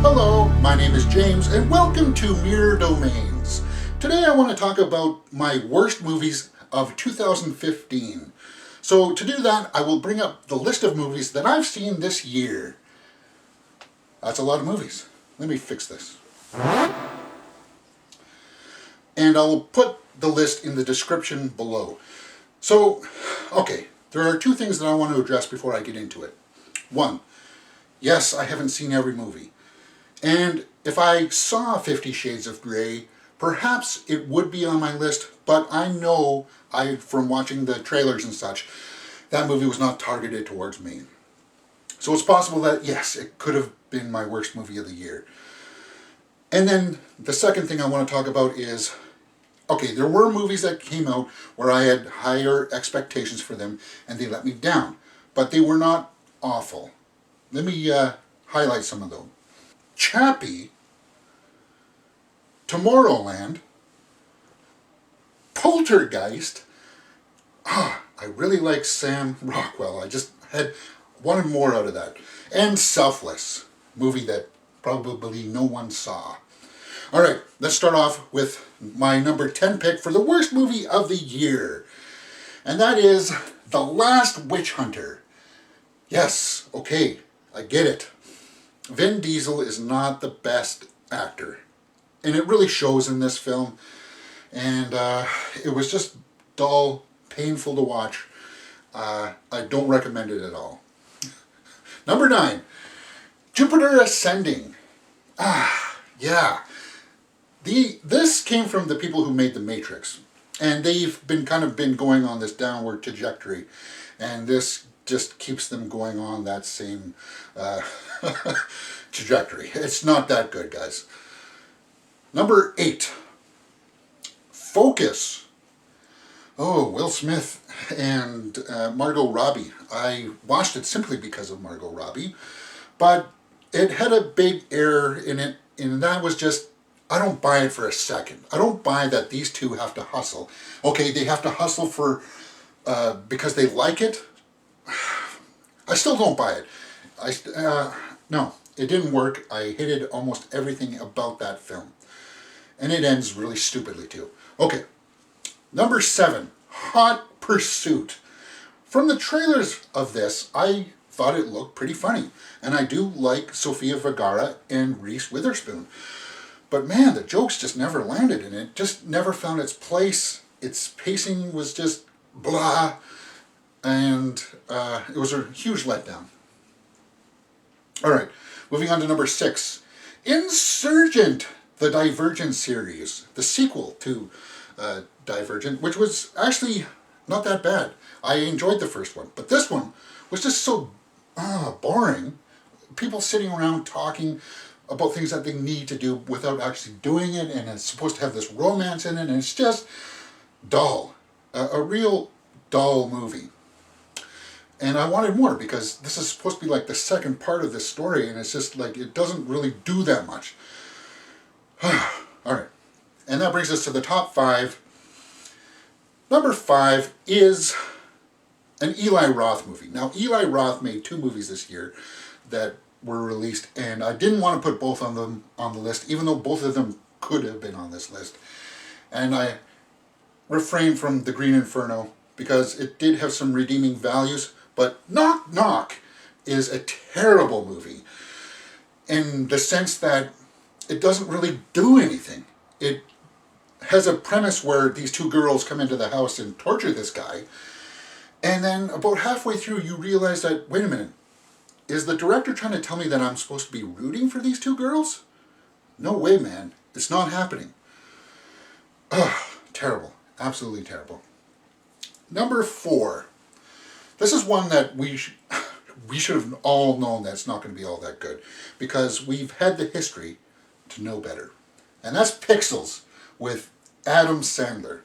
Hello, my name is James, and welcome to Mirror Domains. Today I want to talk about my worst movies of 2015. So to do that, I will bring up the list of movies that I've seen this year. That's a lot of movies. Let me fix this. And I'll put the list in the description below. So, okay, there are two things that I want to address before I get into it. One, yes, I haven't seen every movie. And if I saw 50 Shades of Grey, perhaps it would be on my list, but I know, from watching the trailers and such, that movie was not targeted towards me. So it's possible that, yes, it could have been my worst movie of the year. And then the second thing I want to talk about is, okay, there were movies that came out where I had higher expectations for them and they let me down, but they were not awful. Let me highlight some of them. Chappie, Tomorrowland, Poltergeist. I really like Sam Rockwell. I just wanted more out of that. And Selfless, movie that probably no one saw. All right, let's start off with my number 10 pick for the worst movie of the year. And that is The Last Witch Hunter. Yes, okay, I get it. Vin Diesel is not the best actor. And it really shows in this film. And it was just dull, painful to watch. I don't recommend it at all. Number 9, Jupiter Ascending. Yeah. This came from the people who made The Matrix. And they've been going on this downward trajectory. And this just keeps them going on that same trajectory. It's not that good, guys. Number 8, Focus. Oh, Will Smith and Margot Robbie. I watched it simply because of Margot Robbie, but it had a big error in it, and that was just, I don't buy it for a second. I don't buy that these two have to hustle. Okay, they have to hustle because they like it. I still don't buy it. No, it didn't work. I hated almost everything about that film. And it ends really stupidly too. Okay, number 7, Hot Pursuit. From the trailers of this, I thought it looked pretty funny. And I do like Sofia Vergara and Reese Witherspoon. But man, the jokes just never landed, and it just never found its place. Its pacing was just blah. And it was a huge letdown. All right, moving on to number 6. Insurgent, the Divergent series. The sequel to Divergent, which was actually not that bad. I enjoyed the first one. But this one was just so boring. People sitting around talking about things that they need to do without actually doing it. And it's supposed to have this romance in it. And it's just dull. A real dull movie. And I wanted more because this is supposed to be like the second part of this story, and it's just like it doesn't really do that much. All right. And that brings us to the top 5. Number 5 is an Eli Roth movie. Now, Eli Roth made 2 movies this year that were released, and I didn't want to put both of them on the list, even though both of them could have been on this list. And I refrained from The Green Inferno because it did have some redeeming values. But Knock Knock is a terrible movie in the sense that it doesn't really do anything. It has a premise where these 2 girls come into the house and torture this guy. And then about halfway through you realize that, wait a minute, is the director trying to tell me that I'm supposed to be rooting for these 2 girls? No way, man. It's not happening. Ugh, terrible. Absolutely terrible. Number 4. This is one that we should have all known that it's not going to be all that good, because we've had the history to know better. And that's Pixels with Adam Sandler.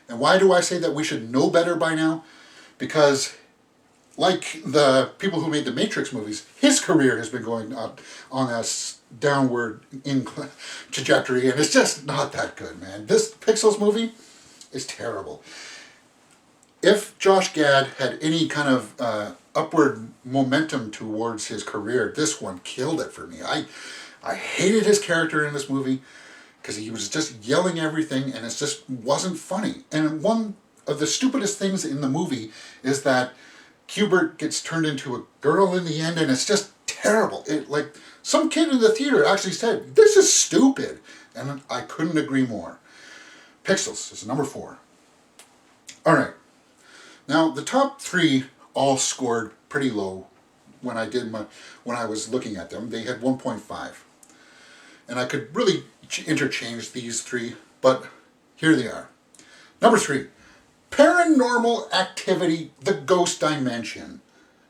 And why do I say that we should know better by now? Because like the people who made the Matrix movies, his career has been going up on a downward trajectory, and it's just not that good, man. This Pixels movie is terrible. If Josh Gad had any kind of upward momentum towards his career, this one killed it for me. I hated his character in this movie because he was just yelling everything and it just wasn't funny. And one of the stupidest things in the movie is that Hubert gets turned into a girl in the end, and it's just terrible. Like, some kid in the theater actually said, "This is stupid," and I couldn't agree more. Pixels is number 4. All right. Now, the top 3 all scored pretty low when I was looking at them. They had 1.5. And I could really interchange these 3, but here they are. Number 3, Paranormal Activity, The Ghost Dimension.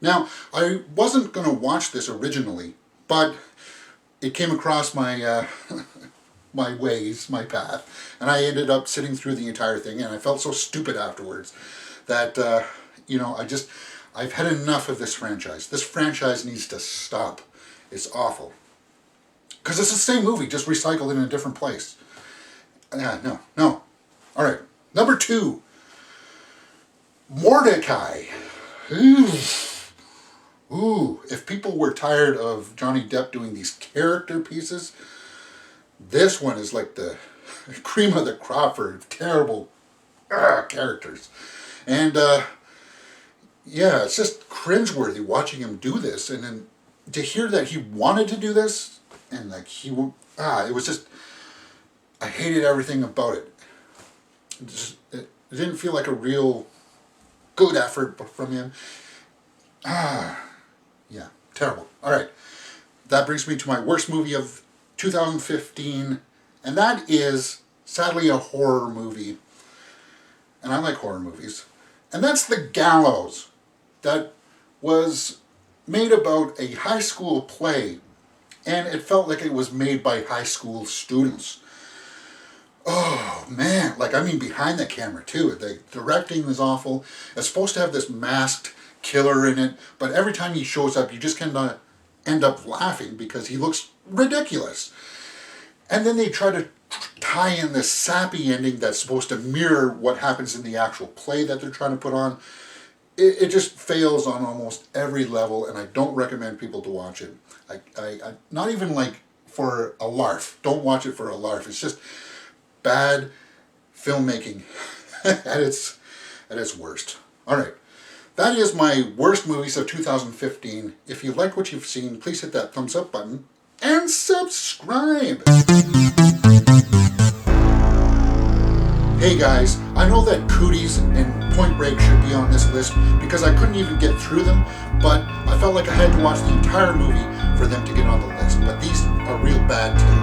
Now, I wasn't going to watch this originally, but it came across my my path, and I ended up sitting through the entire thing, and I felt so stupid afterwards that, I've had enough of this franchise. This franchise needs to stop. It's awful. Because it's the same movie, just recycled in a different place. No. All right. Number 2, Mortdecai. Ooh, if people were tired of Johnny Depp doing these character pieces, this one is like the cream of the crop for terrible characters. And, it's just cringeworthy watching him do this. And then to hear that he wanted to do this, and like it was just, I hated everything about it. It didn't feel like a real good effort from him. Yeah, terrible. All right, that brings me to my worst movie of 2015, and that is sadly a horror movie. And I like horror movies. And that's The Gallows, that was made about a high school play, and it felt like it was made by high school students. Oh man, behind the camera too. The directing is awful. It's supposed to have this masked killer in it, but every time he shows up, you just kind of end up laughing because he looks ridiculous. And then they try to tie in this sappy ending that's supposed to mirror what happens in the actual play that they're trying to put on. It just fails on almost every level, and I don't recommend people to watch it. I not even like for a larf. Don't watch it for a larf. It's just bad filmmaking at its worst. All right. That is my worst movies of 2015. If you like what you've seen, please hit that thumbs up button and subscribe. Hey guys, I know that Cooties and Point Break should be on this list because I couldn't even get through them, but I felt like I had to watch the entire movie for them to get on the list. But these are real bad too.